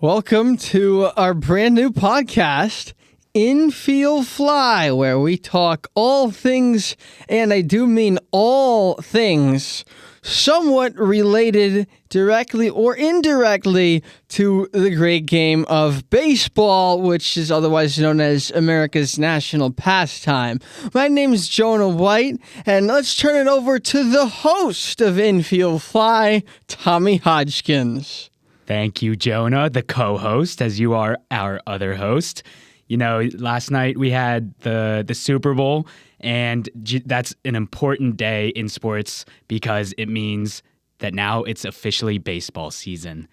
Welcome to our brand new podcast, Infield Fly, where we talk all things, and I do mean all things, somewhat related directly or indirectly to the great game of baseball, which is otherwise known as America's national pastime. My name is Jonah White, and let's turn it over to the host of Infield Fly, Tommy Hodgkins. Thank you, Jonah, the co-host, as you are our other host. You know, last night we had the Super Bowl, and that's an important day in sports because it means that now it's officially baseball season.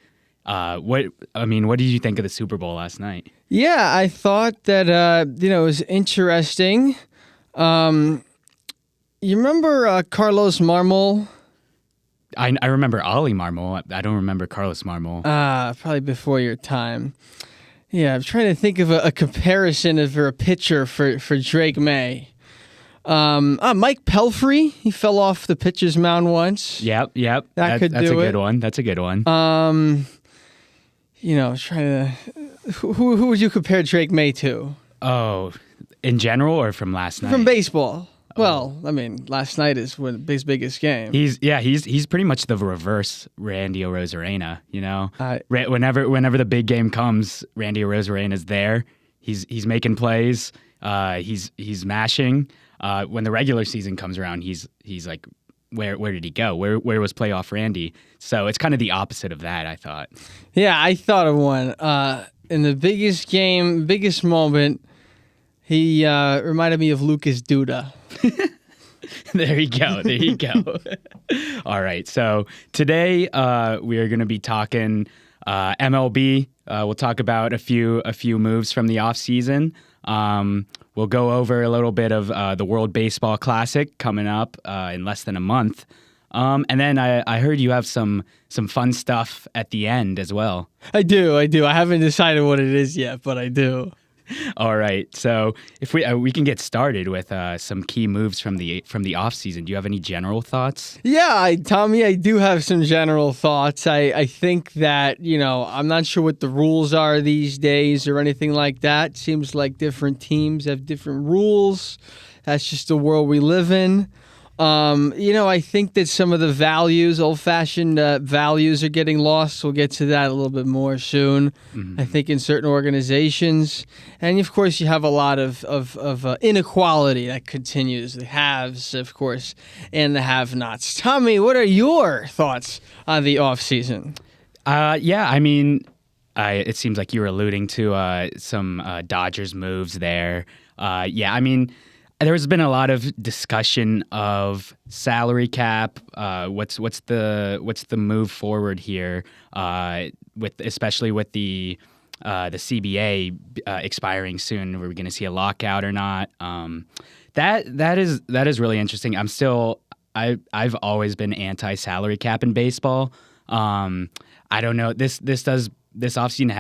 What did you think of the Super Bowl last night? Yeah, I thought that it was interesting. You remember Carlos Marmol? I remember Ollie Marmol. I don't remember Carlos Marmol. Probably before your time. Yeah, I'm trying to think of a comparison of a pitcher for Drake May. Mike Pelfrey, he fell off the pitcher's mound once. Yep. That's a good one. That's a good one. Trying to... Who would you compare Drake May to? Oh, in general or from last night? From baseball. Well, I mean, last night is his biggest game. He's pretty much the reverse Randy Arozarena, you know? Whenever the big game comes, Randy Arozarena's there. He's making plays. He's mashing. When the regular season comes around, he's like, where did he go? Where was playoff Randy? So it's kind of the opposite of that, I thought. Yeah, I thought of one. In the biggest game, biggest moment, he reminded me of Lucas Duda. There you go. All right. So today we are going to be talking MLB. We'll talk about a few moves from the offseason. We'll go over a little bit of the World Baseball Classic coming up in less than a month. And then I heard you have some fun stuff at the end as well. I do. I haven't decided what it is yet, but I do. All right, so if we can get started with some key moves from the offseason. Do you have any general thoughts? Yeah, Tommy, I do have some general thoughts. I think that, I'm not sure what the rules are these days or anything like that. Seems like different teams have different rules. That's just the world we live in. I think that some of the values, old-fashioned values, are getting lost. We'll get to that a little bit more soon. Mm-hmm. I think in certain organizations. And, of course, you have a lot of inequality that continues. The haves, of course, and the have-nots. Tommy, what are your thoughts on the offseason? It seems like you were alluding to some Dodgers moves there. There's been a lot of discussion of salary cap. What's the move forward here? Especially with the CBA expiring soon. Are we going to see a lockout or not? That is really interesting. I've always been anti-salary cap in baseball. I don't know. This offseason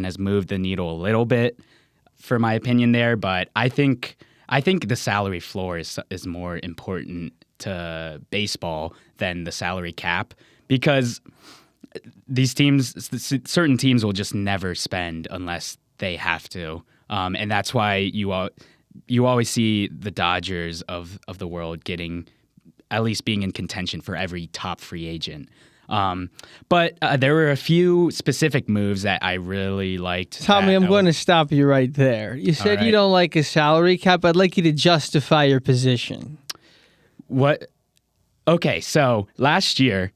has moved the needle a little bit, for my opinion there, but I think the salary floor is more important to baseball than the salary cap, because certain teams will just never spend unless they have to, and that's why you always see the Dodgers of the world getting, at least being in contention for every top free agent. But there were a few specific moves that I really liked. Tommy, I'm going to stop you right there. You said you don't like a salary cap. I'd like you to justify your position. What? Okay, so last year,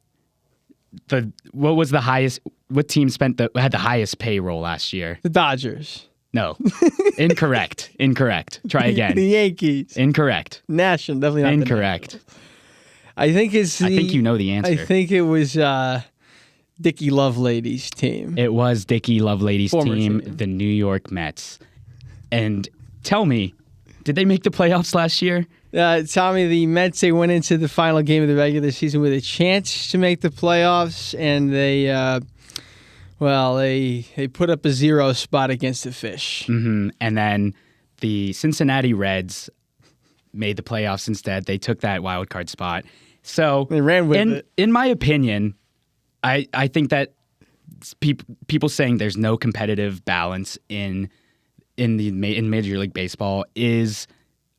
what was the highest? What team had the highest payroll last year? The Dodgers. No, incorrect. Try again. The Yankees. Incorrect. National, definitely not. Incorrect. I think you know the answer. I think it was Dickie Lovelady's team. It was Dickie Lovelady's team, the New York Mets. And tell me, did they make the playoffs last year? Tommy, the Mets, they went into the final game of the regular season with a chance to make the playoffs, and they put up a 0 spot against the Fish. Mm-hmm. And then the Cincinnati Reds made the playoffs instead. They took that wild card spot. So they ran with it. In my opinion, I think that people saying there's no competitive balance in Major League Baseball is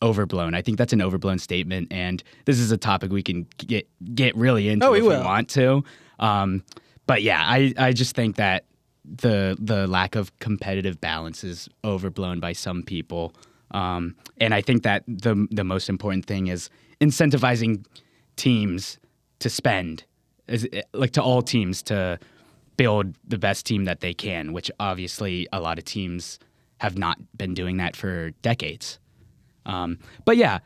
overblown. I think that's an overblown statement, and this is a topic we can get really into if we want to. But yeah, I just think that the lack of competitive balance is overblown by some people, and I think that the most important thing is incentivizing teams to spend, like to all teams to build the best team that they can, which obviously a lot of teams have not been doing that for decades. But yeah,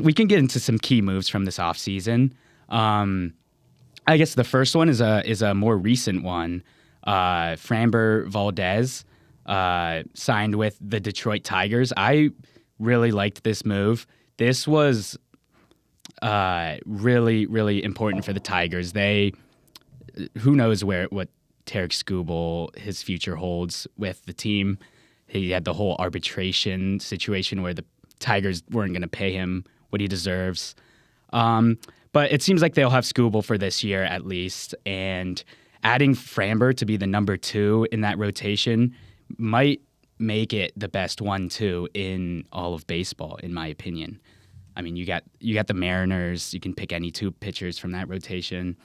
we can get into some key moves from this offseason. I guess the first one is a more recent one. Framber Valdez signed with the Detroit Tigers. I really liked this move. This was really, really important for the Tigers. Who knows what Tarek Skubal, his future holds with the team. He had the whole arbitration situation where the Tigers weren't going to pay him what he deserves. But it seems like they'll have Skubal for this year at least, and adding Framber to be the number 2 in that rotation might make it the best 1-2 in all of baseball, in my opinion. I mean, you got the Mariners. You can pick any 2 pitchers from that rotation,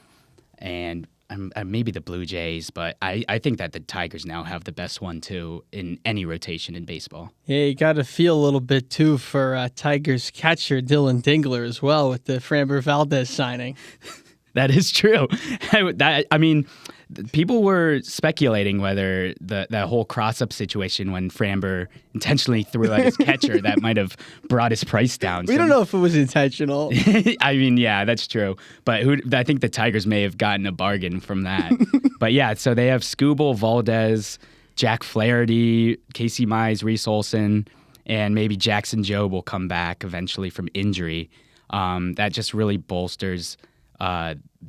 and maybe the Blue Jays. But I think that the Tigers now have the best 1-2 in any rotation in baseball. Yeah, you got to feel a little bit too for Tigers catcher Dylan Dingler as well with the Framber Valdez signing. That is true. I mean, people were speculating whether that whole cross-up situation when Framber intentionally threw at his catcher that might have brought his price down. We don't know if it was intentional. I mean, yeah, that's true. But I think the Tigers may have gotten a bargain from that. But yeah, so they have Skubal, Valdez, Jack Flaherty, Casey Mize, Reese Olson, and maybe Jackson Jobe will come back eventually from injury. That just really bolsters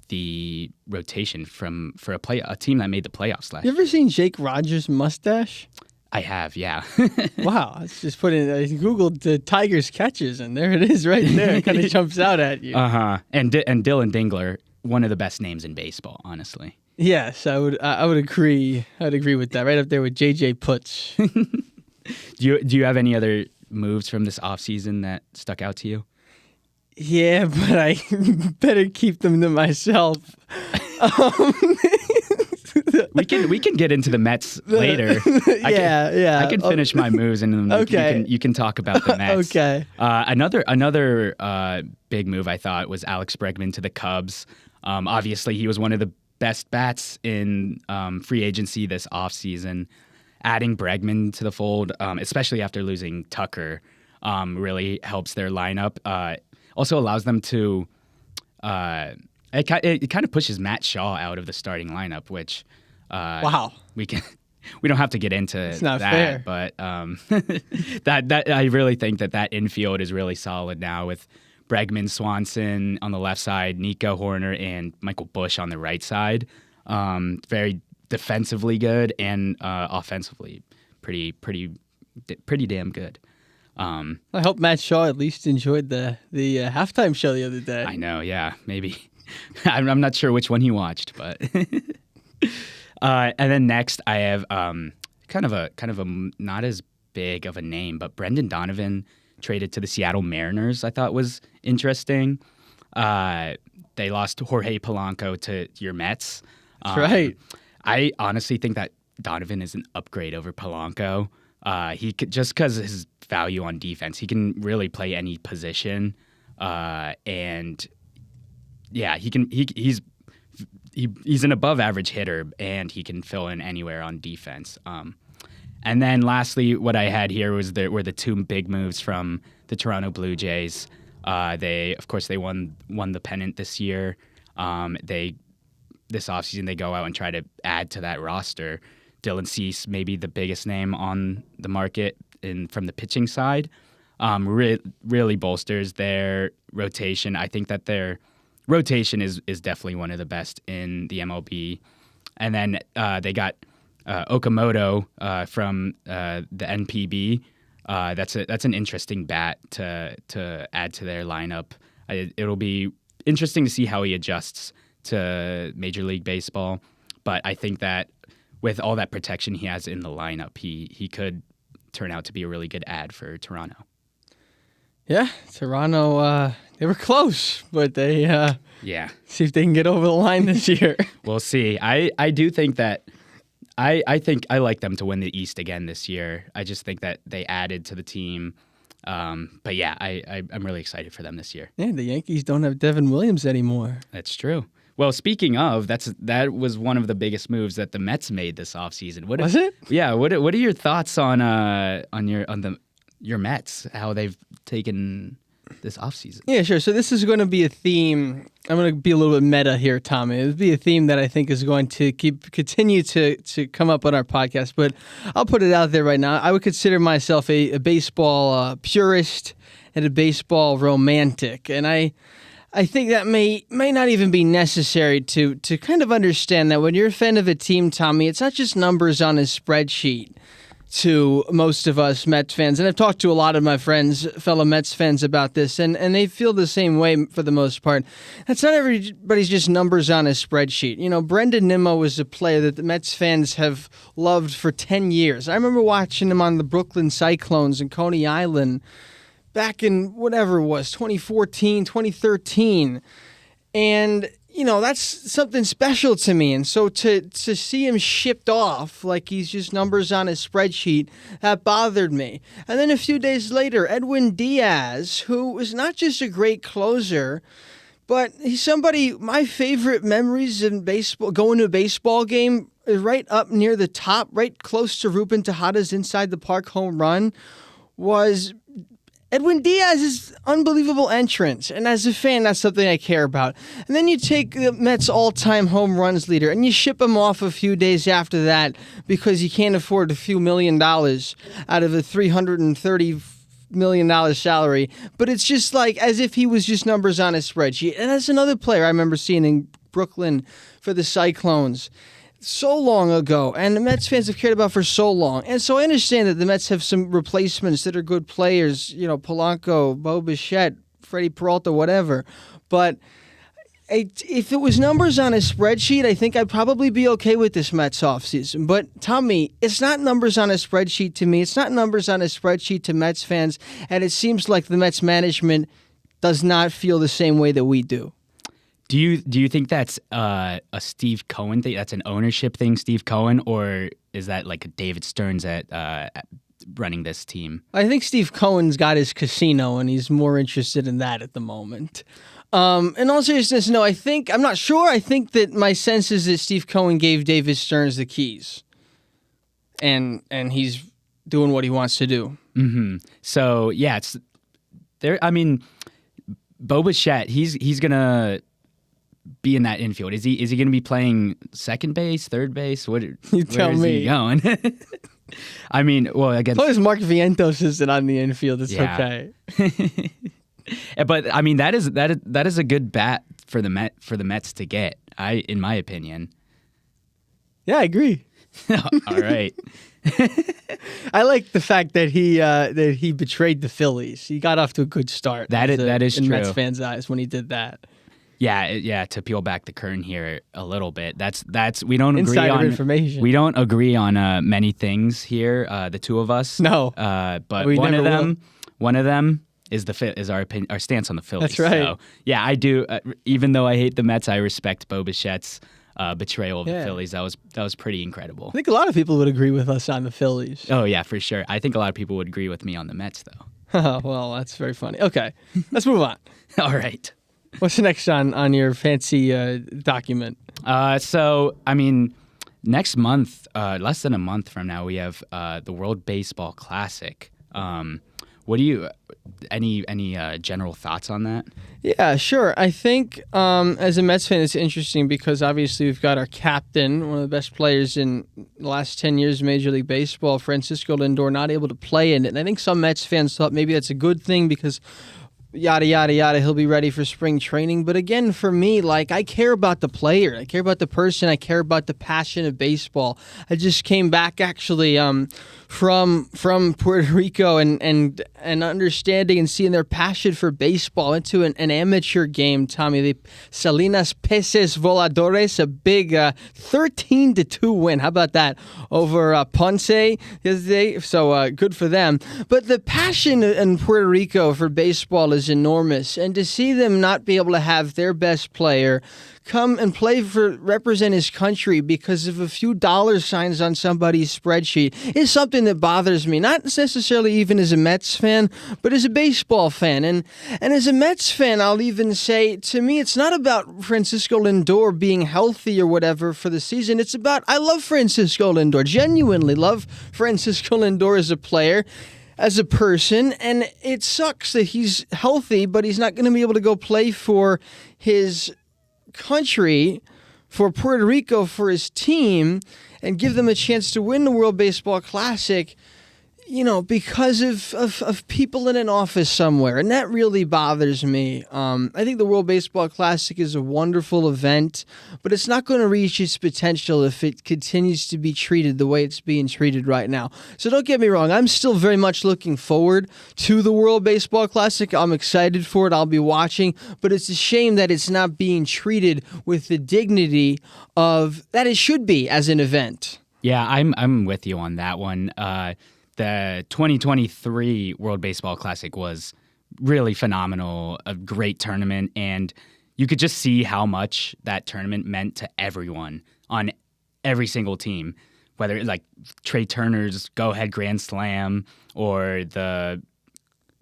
the rotation for a team that made the playoffs last year. You ever seen Jake Rogers' mustache? I have, yeah. Wow, it's just put in. I googled the Tigers catches, and there it is, right there. It kind of jumps out at you. And Dylan Dingler, one of the best names in baseball, honestly. Yes, I would agree. I'd agree with that. Right up there with JJ Putz. Do you have any other moves from this offseason that stuck out to you? Yeah, but I better keep them to myself. We can get into the Mets later. Yeah. I can finish my moves and then you can talk about the Mets. Okay. Another big move I thought was Alex Bregman to the Cubs. Obviously, he was one of the best bats in free agency this offseason. Adding Bregman to the fold, especially after losing Tucker, really helps their lineup. Also allows them to it kind of pushes Matt Shaw out of the starting lineup, which wow, we don't have to get into it's not that, fair. But that I really think that infield is really solid now with Bregman, Swanson on the left side, Nico Horner, and Michael Busch on the right side. Very defensively good and offensively pretty damn good. I hope Matt Shaw at least enjoyed the halftime show the other day. I know, yeah, maybe. I'm not sure which one he watched, but. And then next, I have kind of a not as big of a name, but Brendan Donovan traded to the Seattle Mariners. I thought was interesting. They lost Jorge Polanco to your Mets. That's right. I honestly think that Donovan is an upgrade over Polanco. He could, just because his value on defense, he can really play any position, and yeah, he's an above average hitter, and he can fill in anywhere on defense. And then lastly, what I had here were the 2 big moves from the Toronto Blue Jays. They won the pennant this year. This offseason they go out and try to add to that roster. Dylan Cease, maybe the biggest name on the market from the pitching side, really bolsters their rotation. I think that their rotation is definitely one of the best in the MLB. And then they got Okamoto from the NPB. That's an interesting bat to add to their lineup. It'll be interesting to see how he adjusts to Major League Baseball. But I think that with all that protection he has in the lineup, he could turn out to be a really good ad for Toronto. Yeah, Toronto, they were close, but they see if they can get over the line this year. We'll see. I do think that I think I like them to win the East again this year. I just think that they added to the team. But yeah, I'm really excited for them this year. Yeah, the Yankees don't have Devin Williams anymore. That's true. Well, speaking of, that was one of the biggest moves that the Mets made this offseason. Was it? Yeah. What are your thoughts on your Mets? How they've taken this offseason? Yeah, sure. So this is going to be a theme. I'm going to be a little bit meta here, Tommy. It'll be a theme that I think is going to continue to come up on our podcast. But I'll put it out there right now. I would consider myself a baseball purist and a baseball romantic, and I think that may not even be necessary to kind of understand that when you're a fan of a team, Tommy, it's not just numbers on a spreadsheet to most of us Mets fans. And I've talked to a lot of my friends, fellow Mets fans, about this, and they feel the same way for the most part. It's not everybody's just numbers on a spreadsheet. You know, Brendan Nimmo was a player that the Mets fans have loved for 10 years. I remember watching him on the Brooklyn Cyclones in Coney Island back in whatever it was, 2014, 2013. And, you know, that's something special to me. And so to see him shipped off like he's just numbers on a spreadsheet, that bothered me. And then a few days later, Edwin Diaz, who was not just a great closer, but he's somebody, my favorite memories in baseball, going to a baseball game, is right up near the top, right close to Ruben Tejada's inside the park home run, was Edwin Diaz's unbelievable entrance. And as a fan, that's something I care about. And then you take the Mets' all-time home runs leader and you ship him off a few days after that because you can't afford a few $1 million out of a $330 million salary. But it's just like as if he was just numbers on a spreadsheet. And that's another player I remember seeing in Brooklyn for the Cyclones so long ago, and the Mets fans have cared about for so long. And so I understand that the Mets have some replacements that are good players, you know, Polanco, Bo Bichette, Freddie Peralta, whatever. But if it was numbers on a spreadsheet, I think I'd probably be okay with this Mets offseason. But Tommy, it's not numbers on a spreadsheet to me. It's not numbers on a spreadsheet to Mets fans. And it seems like the Mets management does not feel the same way that we do. Do you think that's a Steve Cohen thing? That's an ownership thing, Steve Cohen, or is that like a David Stearns at running this team? I think Steve Cohen's got his casino, and he's more interested in that at the moment. In all seriousness, no, I'm not sure. I think that my sense is that Steve Cohen gave David Stearns the keys, and he's doing what he wants to do. Mm-hmm. So yeah, it's there. I mean, Bo Bichette, he's gonna be in that infield. Is he going to be playing second base, third base? You tell me. Where is he going? I mean, well, again, as long as Mark Vientos isn't on the infield, it's okay. But I mean, that is a good bat for the Mets to get. In my opinion. Yeah, I agree. All right. I like the fact that he betrayed the Phillies. He got off to a good start. That is in true. Mets fans' eyes when he did that. Yeah. To peel back the curtain here a little bit, that's we don't agree Insider on information. We don't agree on many things here. The two of us. No. But we one of never them is our opinion, our stance on the Phillies. That's right. So, yeah, I do. Even though I hate the Mets, I respect Bo Bichette's betrayal of the Phillies. That was pretty incredible. I think a lot of people would agree with us on the Phillies. Oh yeah, for sure. I think a lot of people would agree with me on the Mets, though. Oh, well, that's very funny. Okay, let's move on. All right. What's next on your fancy document? So, I mean, next month, less than a month from now, we have the World Baseball Classic. What do you any general thoughts on that? Yeah, sure. I think as a Mets fan, it's interesting because obviously we've got our captain, one of the best players in the last 10 years of Major League Baseball, Francisco Lindor, not able to play in it. And I think some Mets fans thought maybe that's a good thing because yada, yada, yada, he'll be ready for spring training. But again, for me, like, I care about the player. I care about the person. I care about the passion of baseball. I just came back, actually, from Puerto Rico and understanding and seeing their passion for baseball into an amateur game, Tommy. The Salinas Peces Voladores, a big 13-2 win. How about that over Ponce the other day? So good for them. But the passion in Puerto Rico for baseball is enormous, and to see them not be able to have their best player come and represent his country because of a few dollar signs on somebody's spreadsheet is something that bothers me. Not necessarily even as a Mets fan, but as a baseball fan. And as a Mets fan, I'll even say, to me, it's not about Francisco Lindor being healthy or whatever for the season. It's about, I love Francisco Lindor, genuinely love Francisco Lindor as a player, as a person, and it sucks that he's healthy, but he's not going to be able to go play for his country, for Puerto Rico, for his team, and give them a chance to win the World Baseball Classic, because of people in an office somewhere. And that really bothers me. I think the World Baseball Classic is a wonderful event, but it's not going to reach its potential if it continues to be treated the way it's being treated right now. So don't get me wrong. I'm still very much looking forward to the World Baseball Classic. I'm excited for it. I'll be watching, but it's a shame that it's not being treated with the dignity that it should be as an event. Yeah, I'm with you on that one. The 2023 World Baseball Classic was really phenomenal, a great tournament, and you could just see how much that tournament meant to everyone on every single team, whether it's like Trey Turner's go-ahead grand slam or the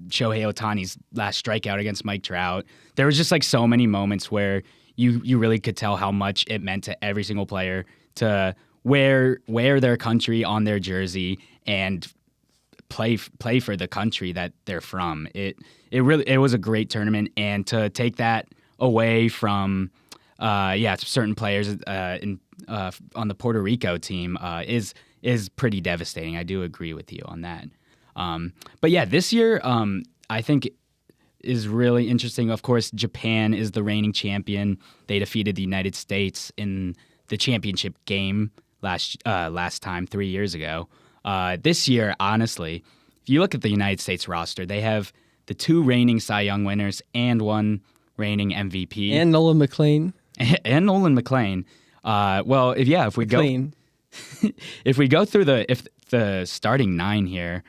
Shohei Ohtani's last strikeout against Mike Trout. There was just like so many moments where you really could tell how much it meant to every single player to wear their country on their jersey and play for the country that they're from. It was a great tournament, and to take that away from certain players on the Puerto Rico team is pretty devastating. I do agree with you on that. But yeah, this year I think is really interesting. Of course, Japan is the reigning champion. They defeated the United States in the championship game last time 3 years ago. This year, honestly, if you look at the United States roster, they have the 2 reigning Cy Young winners and 1 reigning MVP. And Nolan McLean. And Nolan McLean. If we go through the starting 9 here,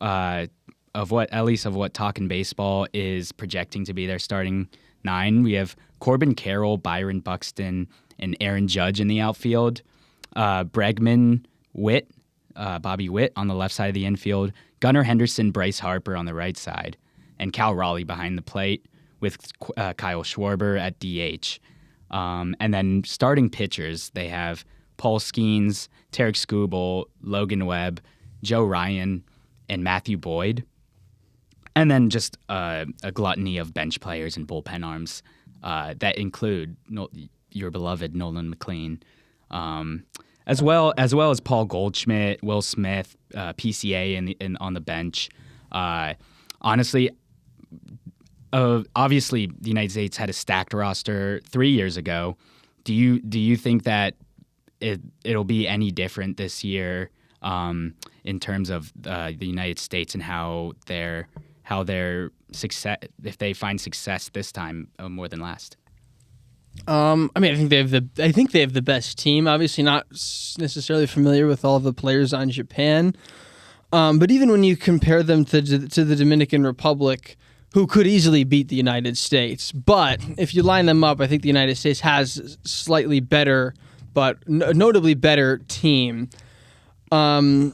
of what Talkin' Baseball is projecting to be their starting 9, we have Corbin Carroll, Byron Buxton, and Aaron Judge in the outfield. Bregman, Witt, Bobby Witt on the left side of the infield, Gunnar Henderson, Bryce Harper on the right side, and Cal Raleigh behind the plate with Kyle Schwarber at DH. And then starting pitchers, they have Paul Skeens, Tarek Skubal, Logan Webb, Joe Ryan, and Matthew Boyd. And then just a gluttony of bench players and bullpen arms that include your beloved Nolan McLean. As well as Paul Goldschmidt, Will Smith, PCA on the bench. Honestly, obviously the United States had a stacked roster 3 years ago. Do you think that it'll be any different this year in terms of the United States and how their success, if they find success this time more than last? I think they have the best team. Obviously, not necessarily familiar with all of the players on Japan, but even when you compare them to the Dominican Republic, who could easily beat the United States, but if you line them up, I think the United States has slightly better, but notably better team, and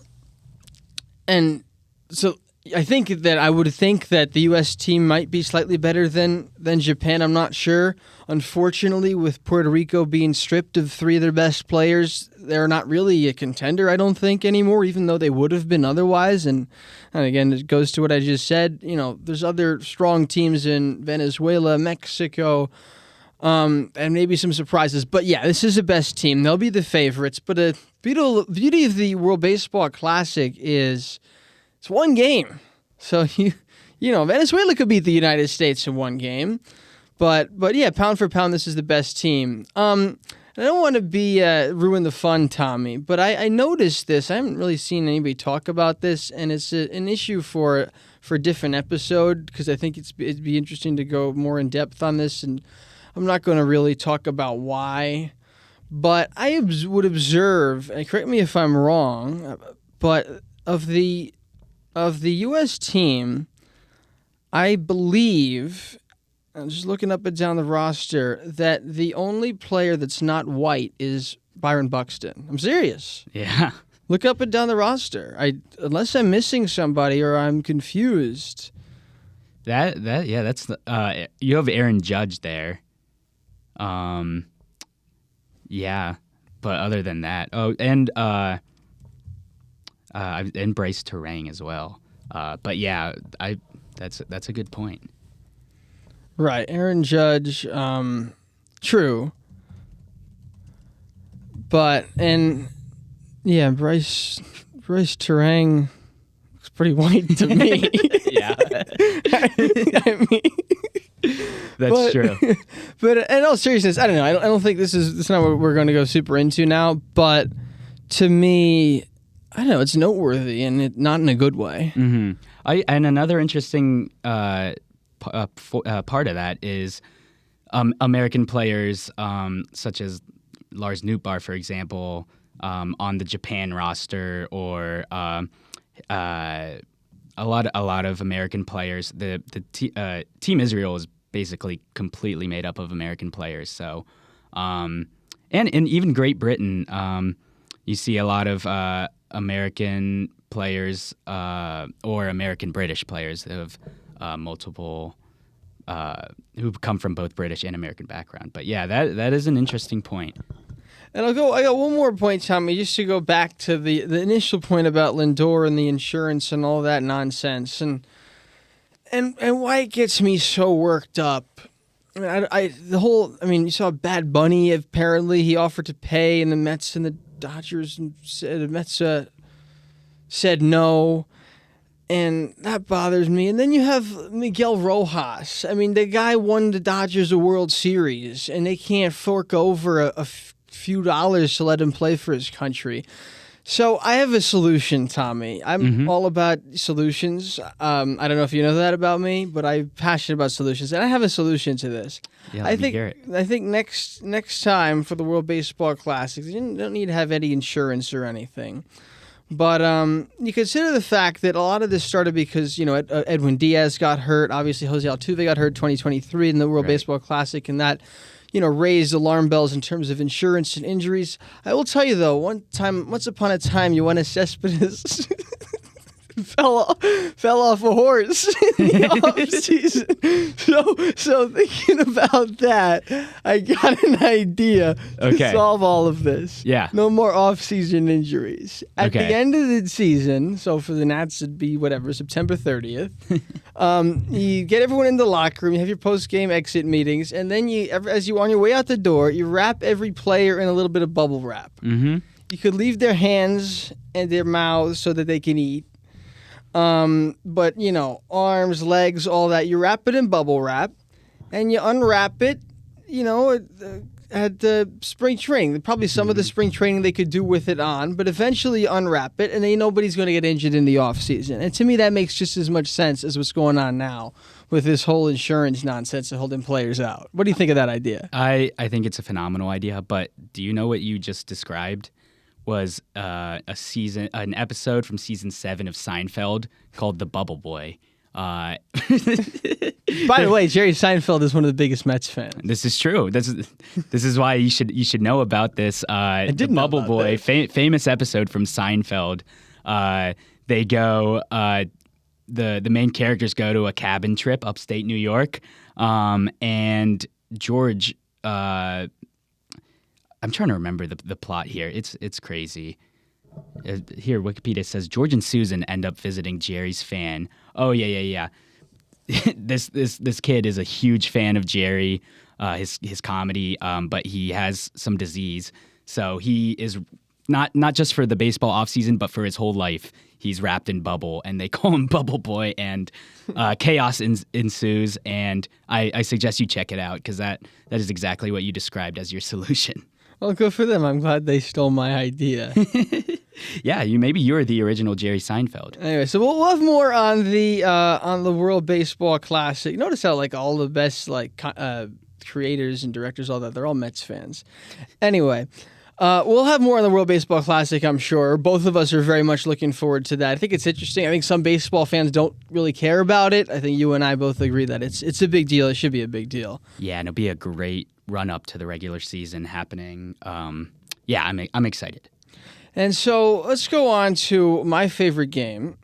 so. I would think that the U.S. team might be slightly better than Japan. I'm not sure. Unfortunately, with Puerto Rico being stripped of 3 of their best players, they're not really a contender, I don't think, anymore, even though they would have been otherwise. And again, it goes to what I just said. There's other strong teams in Venezuela, Mexico, and maybe some surprises. But yeah, this is the best team. They'll be the favorites. But the beauty of the World Baseball Classic is it's one game. So you Venezuela could beat the United States in one game. But yeah, pound for pound, this is the best team. I don't want to be ruin the fun, Tommy, but I noticed this. I haven't really seen anybody talk about this, and it's an issue for a different episode because I think it'd be interesting to go more in depth on this, and I'm not going to really talk about why. But I would observe, and correct me if I'm wrong, but of the U.S. team, I believe, I'm just looking up and down the roster, that the only player that's not white is Byron Buxton. I'm serious. Yeah. Look up and down the roster. Unless I'm missing somebody or I'm confused. That's you have Aaron Judge there. Yeah, but other than that, and Bryce Terang as well. But yeah, that's a good point. Right, Aaron Judge, true. But yeah, Bryce Terang looks pretty white to me. Yeah, I mean. That's true. But in all seriousness, I don't know. I don't think this is not what we're going to go super into now. But to me, I don't know. It's noteworthy and not in a good way. Mm-hmm. And another interesting part of that is American players such as Lars Nootbaar, for example, on the Japan roster, or a lot of American players. The Team Israel is basically completely made up of American players. So, and even Great Britain, you see a lot of American players or American British players who have multiple who come from both British and American background. But yeah, that is an interesting point. And I got one more point, Tommy, just to go back to the initial point about Lindor and the insurance and all that nonsense, and why it gets me so worked up. I mean, you saw Bad Bunny. Apparently, he offered to pay, and the Mets and the Dodgers and the Mets said no, and that bothers me. And then you have Miguel Rojas. I mean, the guy won the Dodgers a World Series, and they can't fork over a few dollars to let him play for his country. So I have a solution, Tommy. I'm all about solutions. I don't know if you know that about me, but I'm passionate about solutions, and I have a solution to this. Yeah, I think next time for the World Baseball Classic, you don't need to have any insurance or anything. But you consider the fact that a lot of this started because Edwin Diaz got hurt. Obviously, Jose Altuve got hurt 2023 in the World Baseball Classic, and that raised alarm bells in terms of insurance and injuries. I will tell you though, once upon a time, Yoenis Cespedes fell off a horse in the offseason. So thinking about that, I got an idea to solve all of this. Yeah. No more off-season injuries. At the end of the season, so for the Nats it'd be September 30th, you get everyone in the locker room, you have your post-game exit meetings, and then as you on your way out the door, you wrap every player in a little bit of bubble wrap. Mm-hmm. You could leave their hands and their mouths so that they can eat. But arms, legs, all that, you wrap it in bubble wrap and you unwrap it, at the spring training. Probably some of the spring training they could do with it on, but eventually you unwrap it and then nobody's going to get injured in the off season. And to me, that makes just as much sense as what's going on now with this whole insurance nonsense of holding players out. What do you think of that idea? I think it's a phenomenal idea, but do you know what you just described was an episode from season 7 of Seinfeld called The Bubble Boy. By the way, Jerry Seinfeld is one of the biggest Mets fans. This is true. This is why you should know about this. I did The know Bubble about Boy, this. Famous episode from Seinfeld. They go. The main characters go to a cabin trip upstate New York, and George. I'm trying to remember the plot here. It's crazy. Here, Wikipedia says George and Susan end up visiting Jerry's fan. Oh yeah. This kid is a huge fan of Jerry, his comedy, but he has some disease. So he is not just for the baseball offseason, but for his whole life. he's wrapped in bubble, and they call him Bubble Boy, and chaos ensues. And I suggest you check it out because that is exactly what you described as your solution. Well, good for them. I'm glad they stole my idea. Yeah, maybe you're the original Jerry Seinfeld. Anyway, so we'll have more on the World Baseball Classic. Notice how like all the best creators and directors, all that, they're all Mets fans. Anyway, we'll have more on the World Baseball Classic, I'm sure. Both of us are very much looking forward to that. I think it's interesting. I think some baseball fans don't really care about it. I think you and I both agree that it's a big deal. It should be a big deal. Yeah, and it'll be a great run up to the regular season happening. Yeah, I'm excited. And so let's go on to my favorite game.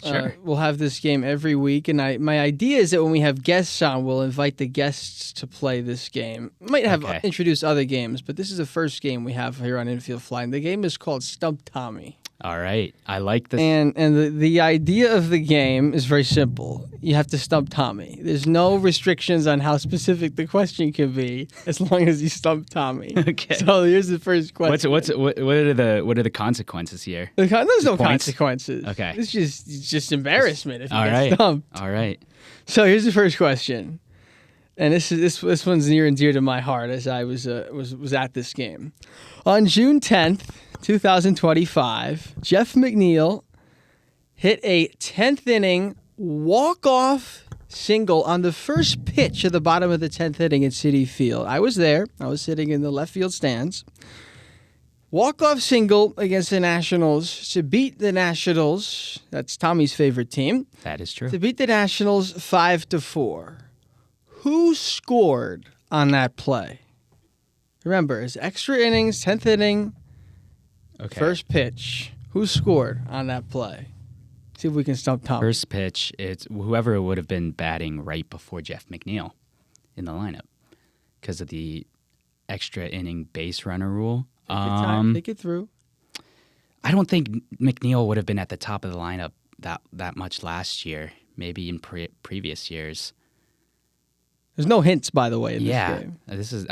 Sure. We'll have this game every week, and my idea is that when we have guests on, we'll invite the guests to play this game. We might have introduced other games, but this is the first game we have here on Infield Fly, and the game is called Stump Tommy. All right. I like this. And the idea of the game is very simple. You have to stump Tommy. There's no restrictions on how specific the question can be as long as you stump Tommy. Okay. So here's the first question. What are the consequences here? There's no Points? consequences. Okay. It's just embarrassment if you All get right. stumped. All right. So here's the first question. And this one's near and dear to my heart as I was at this game. On June 10th, 2025, Jeff McNeil hit a 10th inning walk-off single on the first pitch of the bottom of the 10th inning at Citi Field. I was there. I was sitting in the left field stands. Walk-off single against the Nationals to beat the Nationals. That's Tommy's favorite team. That is true. To beat the Nationals 5-4. Who scored on that play? Remember, it's extra innings, 10th inning, first pitch. Who scored on that play? See if we can stump Tommy. First pitch, it's whoever would have been batting right before Jeff McNeil in the lineup because of the extra inning base runner rule. Take your time. Take it through. I don't think McNeil would have been at the top of the lineup that much last year, maybe in previous years. There's no hints, by the way, in this game. This is,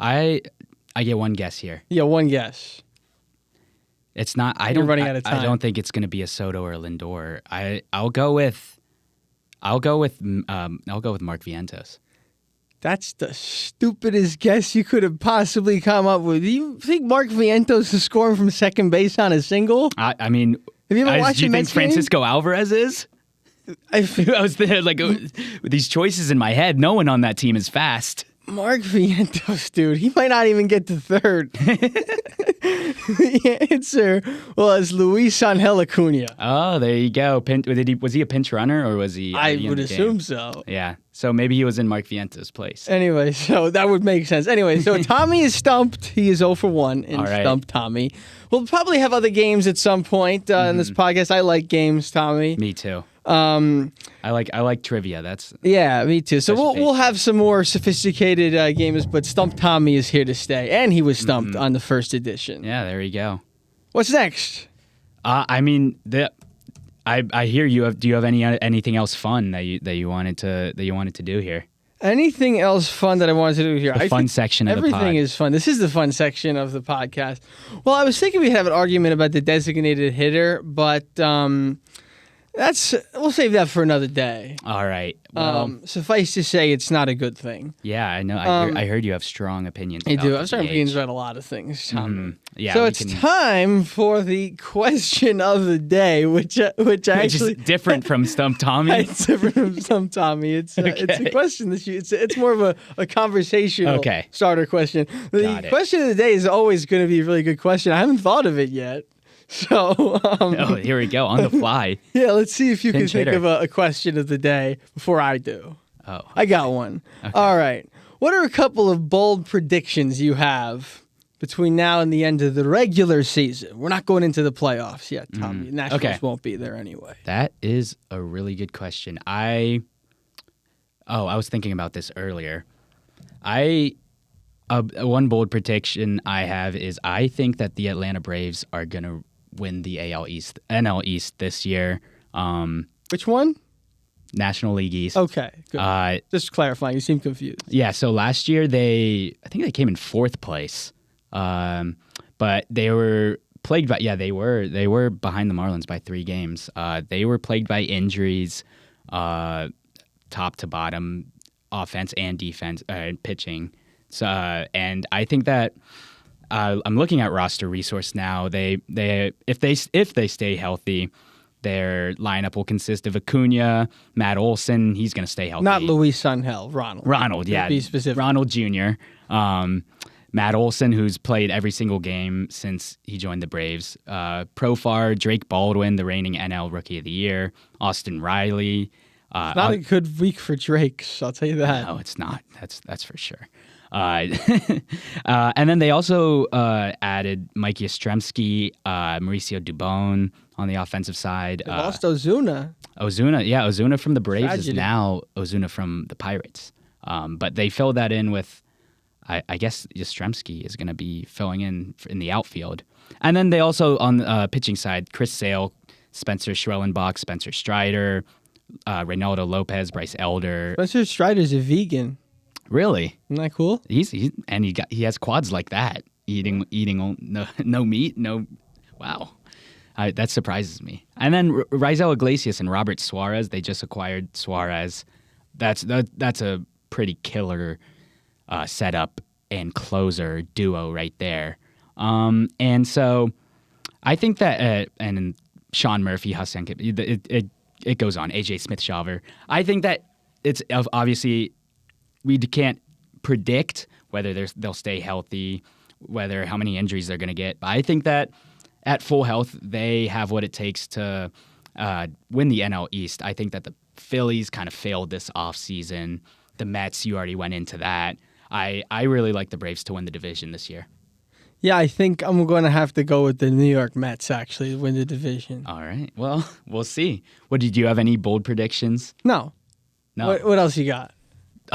I get one guess here. Yeah, one guess. It's not. You're running out of time. I don't think it's going to be a Soto or a Lindor. I'll go with Mark Vientos. That's the stupidest guess you could have possibly come up with. Do you think Mark Vientos is scoring from second base on a single? I mean, have you ever watched do you think Mets Francisco Alvarez is? I was there with these choices in my head. No one on that team is fast. Mark Vientos, dude, he might not even get to third. The answer was Luis Angel Acuna. Oh, there you go. Was he a pinch runner or was he? I would assume so. Yeah. So maybe he was in Mark Vientos' place. Anyway, so that would make sense. Anyway, so Tommy is stumped. He is 0 for 1 in Stump Tommy. We'll probably have other games at some point in this podcast. I like games, Tommy. Me too. I like trivia. Yeah, me too. So we'll have some more sophisticated games, but Stump Tommy is here to stay, and he was stumped on the first edition. Yeah, there you go. What's next? I hear you have. Do you have anything else fun that you wanted to do here? Anything else fun that I wanted to do here? The fun section of the pod. Everything is fun. This is the fun section of the podcast. Well, I was thinking we'd have an argument about the designated hitter, but we'll save that for another day. All right. Well, suffice to say, it's not a good thing. Yeah, I know. I heard you have strong opinions. I do. I have strong opinions about a lot of things, Tom. Yeah. So it's time for the question of the day, which actually is different from Stump Tommy. It's different from Stump Tommy. It's a question that it's more of a conversational starter question. The question of the day is always going to be a really good question. I haven't thought of it yet. So, here we go, on the fly. Yeah, let's see if you can think of a question of the day before I do. Oh. I got one. Okay. All right. What are a couple of bold predictions you have between now and the end of the regular season? We're not going into the playoffs yet, Tommy. Nationals won't be there anyway. That is a really good question. I was thinking about this earlier. One bold prediction I have is I think that the Atlanta Braves are going to win the NL East this year. Which one? National League East. Okay, good. Just clarifying, you seem confused. Yeah, so last year I think they came in fourth place, but they were plagued by they were behind the Marlins by 3 games. They were plagued by injuries, top to bottom, offense and defense, pitching. So, and I think that I'm looking at roster resource now. They if they stay healthy, their lineup will consist of Acuna, Matt Olson. He's going to stay healthy. Not Luis Angel, Ronald. Ronald, yeah, be specific. Ronald Jr. Matt Olson, who's played every single game since he joined the Braves. Profar, Drake Baldwin, the reigning NL Rookie of the Year. Austin Riley. Not a good week for Drake, so I'll tell you that. No, it's not. That's for sure. And then they also added Mike Yastrzemski, Mauricio Dubon on the offensive side. They lost Ozuna. Ozuna from the Braves Tragedy. is now Ozuna from the Pirates. But they filled that in with, I guess Yastrzemski is going to be filling in the outfield. And then they also, on the pitching side, Chris Sale, Spencer Schwellenbach, Spencer Strider, Reynaldo Lopez, Bryce Elder. Spencer Strider's a vegan. Really? Isn't that cool? He has quads like that. Eating no meat, no. Wow, that surprises me. And then Raisel Iglesias and Robert Suarez. They just acquired Suarez. That's a pretty killer setup and closer duo right there. And so I think that and Sean Murphy, Hassan, it goes on. AJ Smith-Shawver. I think that it's obviously. We can't predict whether they'll stay healthy, how many injuries they're going to get. But I think that at full health, they have what it takes to win the NL East. I think that the Phillies kind of failed this offseason. The Mets, you already went into that. I really like the Braves to win the division this year. Yeah, I think I'm going to have to go with the New York Mets, actually, to win the division. All right. Well, we'll see. Did you have any bold predictions? No. What else you got?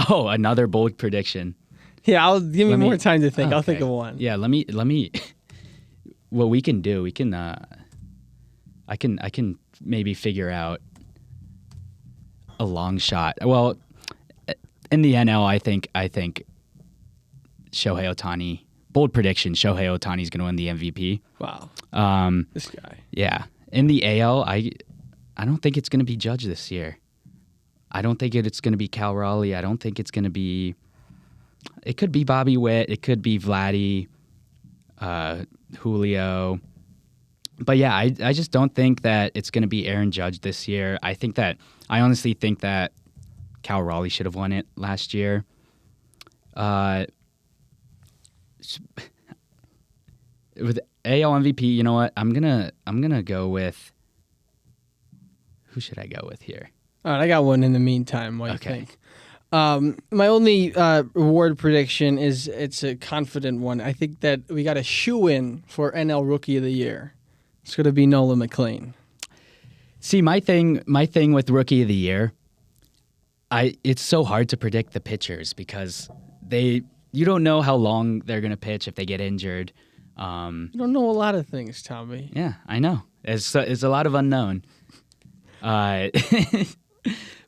Oh, another bold prediction. Yeah, give me more time to think. Okay. I'll think of one. Yeah, let me. What we can do, I can maybe figure out a long shot. Well, in the NL, I think Shohei Ohtani. Bold prediction: Shohei Ohtani is going to win the MVP. Wow. This guy. Yeah. In the AL, I don't think it's going to be Judge this year. I don't think it's going to be Cal Raleigh. I don't think it's going to be. It could be Bobby Witt. It could be Vladdy, Julio. But yeah, I just don't think that it's going to be Aaron Judge this year. I honestly think that Cal Raleigh should have won it last year. With AL MVP, you know what? I'm gonna go with. Who should I go with here? All right, I got one in the meantime. What do you think? My only reward prediction is it's a confident one. I think that we got a shoe-in for NL Rookie of the Year. It's going to be Nolan McLean. See, my thing with Rookie of the Year, it's so hard to predict the pitchers because you don't know how long they're going to pitch if they get injured. You don't know a lot of things, Tommy. Yeah, I know. It's a lot of unknown.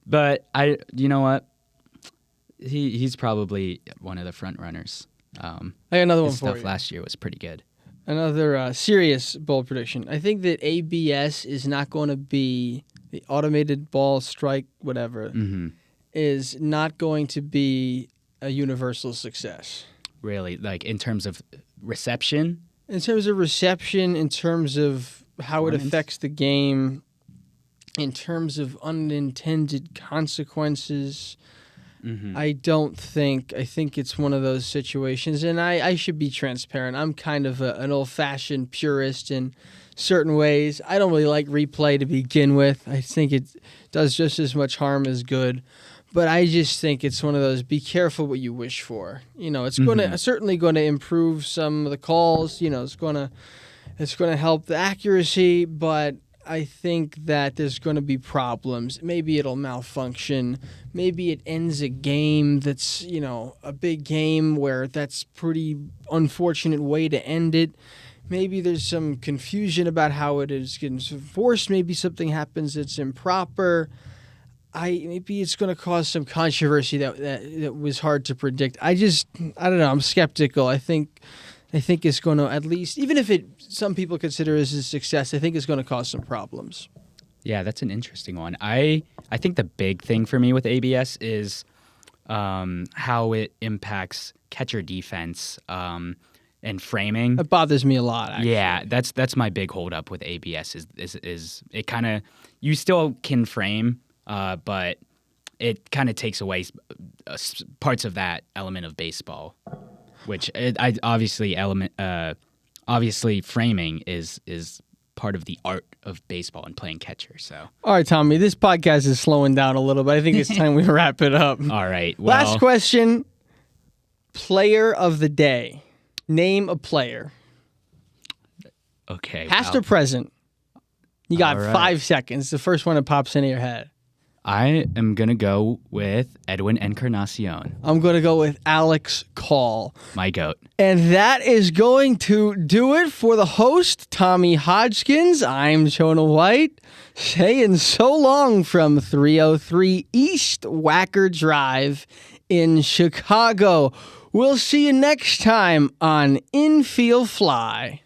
But you know what? He's probably one of the front runners. I got another one his for stuff you. Last year was pretty good. Another serious bold prediction. I think that ABS is not going to be the automated ball strike, whatever, is not going to be a universal success. Really? Like in terms of reception? In terms of reception, in terms of how it affects the game, in terms of unintended consequences, I think it's one of those situations, and I should be transparent. I'm kind of an old-fashioned purist in certain ways. I don't really like replay to begin with. I think it does just as much harm as good, but I just think it's one of those, be careful what you wish for. You know, it's certainly going to improve some of the calls. You know, it's going to help the accuracy, but I think that there's going to be problems. Maybe it'll malfunction. Maybe it ends a game that's, you know, a big game where that's pretty unfortunate way to end it. Maybe there's some confusion about how it is getting enforced. Maybe something happens that's improper. Maybe it's going to cause some controversy that was hard to predict. I don't know. I'm skeptical. I think I think is going to, at least, even if some people consider it as a success, I think it's going to cause some problems. Yeah, that's an interesting one. I think the big thing for me with ABS is how it impacts catcher defense and framing. That bothers me a lot, actually. Yeah, that's my big holdup with ABS is it kind of, you still can frame, but it kind of takes away parts of that element of baseball, which obviously framing is part of the art of baseball and playing catcher. So, All right, Tommy, this podcast is slowing down a little bit. I think it's time we wrap it up. all right, well, Last question. Player of the day. Name a player. Okay, Past or present. You got All right. 5 seconds. The first one that pops into your head. I am gonna go with Edwin Encarnacion, I'm going to go with Alex Call. my goat. And that is going to do it for the host, Tommy Hodgkins. I'm Jonah White, saying so long from 303 East Wacker Drive in Chicago. We'll see you next time on Infield Fly.